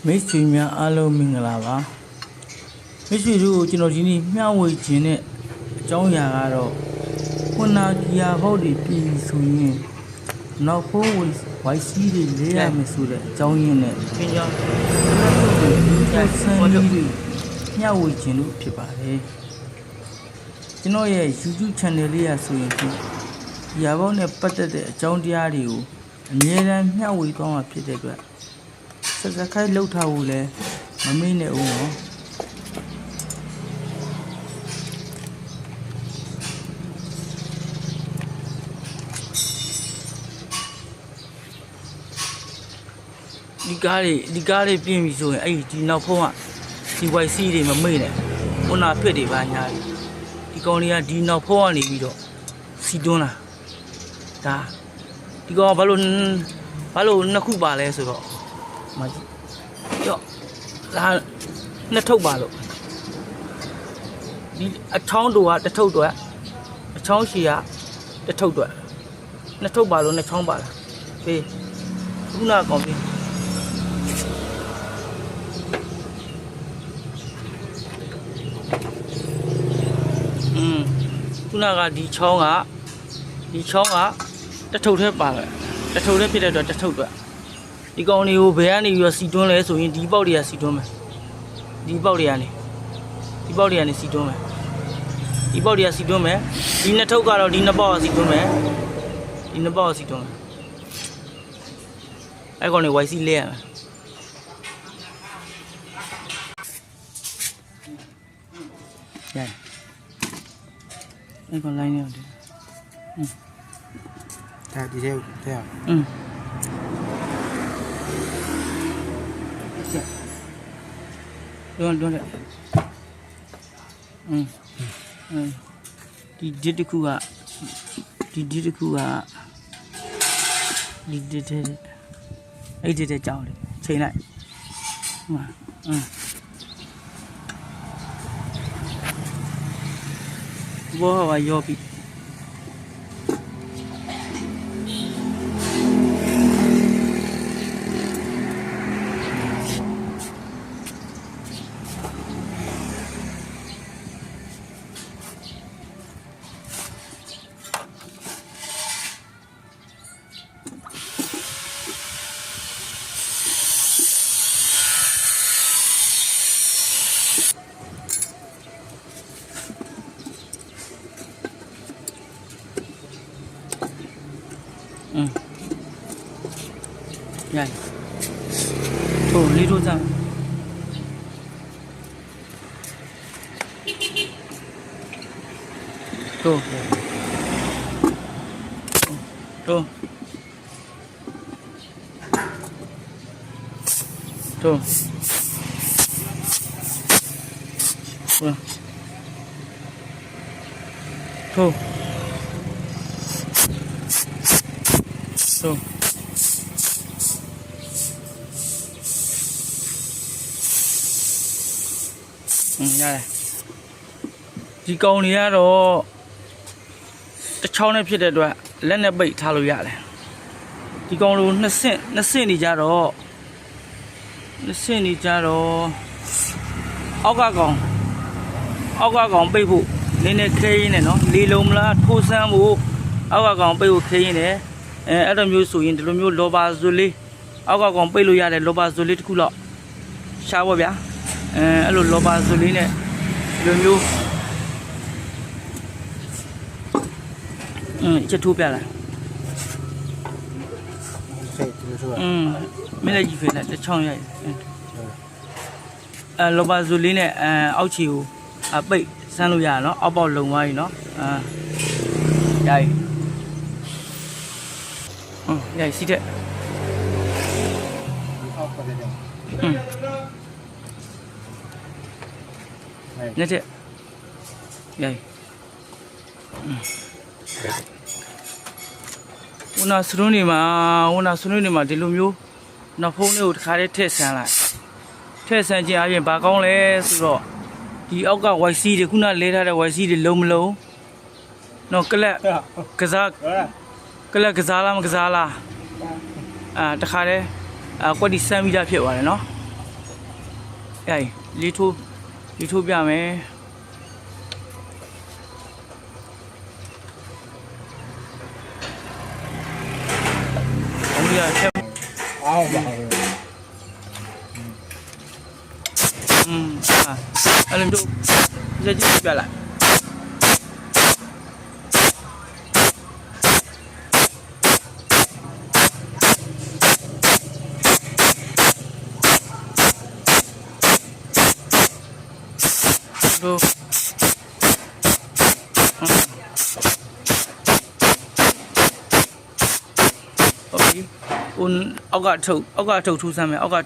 မိတ်ဆွေများအားလုံးမင်္ဂလာပါမိတ်ဆွေတို့ကျွန်တော်ဒီနေ့မျှဝေခြင်းနဲ့အကြောင်းအရာကတော့ခုနာကီယာဘောက်တွေပြည်ဆိုရင်နောက်ဖိုးဝိုက်စီးတွေလေးရမယ်ဆိုတဲ့အကြောင်းရင်းနဲ့ပညာဆန်းကြီးမျှဝေခြင်းလို့ဖြစ်ပါတယ်ကျွန်တော်ရဲ့ YouTube channel လေးရဆိုရင်ကီယာဘောက်နဲ့ပတ်သက်တဲ့အကြောင်းတရားတွေကိုအမြဲတမ်းမျှဝေသွားမှာဖြစ်တဲ့အတွက်Subscribe လုပ်ထားဖို့လည်းမမေ့နဲ့ဦးနော်ဒီကားတွေပြင်ပြီဆိုရင်အဲ့ဒီနောက်ဖုံးကဒီ YC တွေမမေ့နဲ့ခုနဖြစ်တွေပါညာဒီကောင်တွေကဒီနောက်ဖုံးကနေပြီးတော့စီတွန်းလာဒါဒီကောင်ဘာလို့နှစ်ခုပါလဲဆိုတော့မကြီးကြော့ဒါနှစ်ထုပ်ပါလို့ဒီအချောင်းတူကတစ်ထုပ်တော့အချောင်းရှည်ကတစ်ထုပ်တော့နှစ်ထုပ်ပါလို့နှစ်ချောင်းပါလားဖေးခုနကောင်ဖေးခုနကဒီချောင်းကတစ်ထုပ်ထဲပါလားတစ်ထုပ်ထဲဖြစ်တဲ့အတွက်တစ်ထုပ်တော့ဒီကောင်တွေကိုဘယ်ကနေပြီးတော့စီတွန်းလဲဆိုရင်ဒီပေါက်တွေကစီတွန်းမယ်ဒီပေါက်တွေကစီတွန်းမယ်ဒီပေါက်တွေကစီတွန်းမယ်ဒီနှစ်ထုပ်ကတော့ဒီနှစ်ပေါက်ကစီတွန်းမယ်ဒီနှစ်ပေါက်ကစီတွန်းမယ်အဲ့ကောင်တွေ YC လဲရမယ်ရအဲ့ကောင် line နေတယ်ဒါဒီထဲထဲလွန်တယ်ဒီတစ်ခုကဒီတစ်အဲ့ဒီတဲ့ကြောင်းလေချိန်လိုက်ဘောကရောပြီရိုက်ထိုးလေးထိုးစမ်းထိုးရတယ်ဒီကောင်တွေကတော့တစ်ချောင်းနဲ့ဖြစ်တဲ့အတွက်လက်နဲ့ပိတ်ထားလို့ရတယ်ဒီကောင်လိုနှစ်ဆင့်နေကြတော့အောက်ကကောင်ပိတ်ဖို့နည်းနည်းခဲရင်းနဲ့နော်လေလုံးမလားထိုးဆန်းဖို့အောက်ကကောင်ပိတ်ဖို့ခဲရင်းနဲ့အဲ့လိုမျိုးဆိုရင်ဒီလိုမျိုးလောဘာဇွလေးအောက်ကကောင်ပိတ်လို့ရတယ်လောဘာဇွလေးတစ်ခုတော့ရှားပါဗျာအဲ့လိုလောဘာဇွလေးနဲ့ဒီလိုမျိုးချက်ထိုးပြလာမင်းလည်းကြည့်ဖေးနဲ့တစ်ချောင်းရိုက်လောဘာဇွလေးနဲ့အောက်ချီကိုပိတ်ဆန်းလို့ရနော်အောက်ပေါက်လုံသွားပြီနော်ရိုက်ရိုက်စီတဲ့နဲ့တဲ့ရိုက်ဝနာစရုံးနေမှာဒီလိုမျိုးနောက်ဖုန်းလေးကိုတစ်ခါတည်းထည့်ဆန်းလိုက်ထည့်ဆန်းခြင်းအပြင်ဘာကောင်းလဲဆိုတော့ဒီအောက်က YC တွေခုနလဲထားတဲ့ YC တွေလုံးမလုံးနော်ကလပ်ကစားလားမကစားလားတခါတည်းကွက်ဒီဆန်းပြီးသားဖြစ်သွားတယ်နော် Đây, lý thu bia mấy. Ông giờ theo. Lên thu. Giờ chỉ bia lại. Đồ. Okay. Un ốc gà trâu sang mày, ốc gà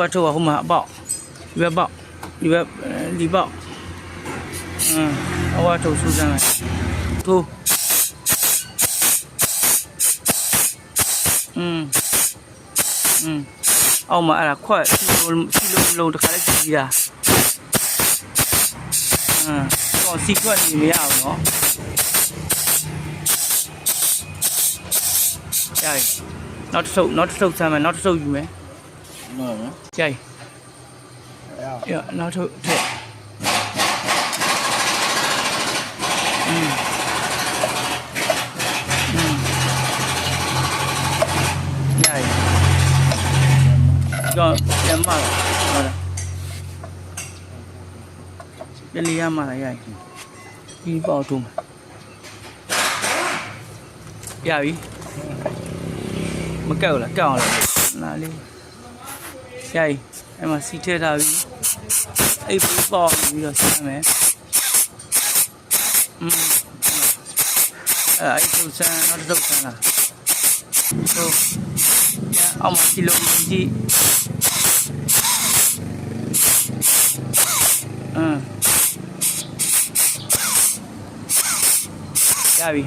trâu ở hôm mà bọ, đi bọ, ốc gà trâu sang mày, thu, ông mà là khoai, lâu được khá là gì à? Còn xịt qua thì mới ảo nó. Trời, nó sâu sao mà nó sâu gì mấy? Trời, nó sâu. Trời, rồi em mà rồi. Cái lia mà lại vậy, đi vào tùng, vậy, mà kêu là đi, vậy, em mà xịt thế nào đi, ấy bị bò bây giờ sao mẹ, ấy đâu xa, nó đâu xa là, thôi, ông chỉ lộn gì, Gabi.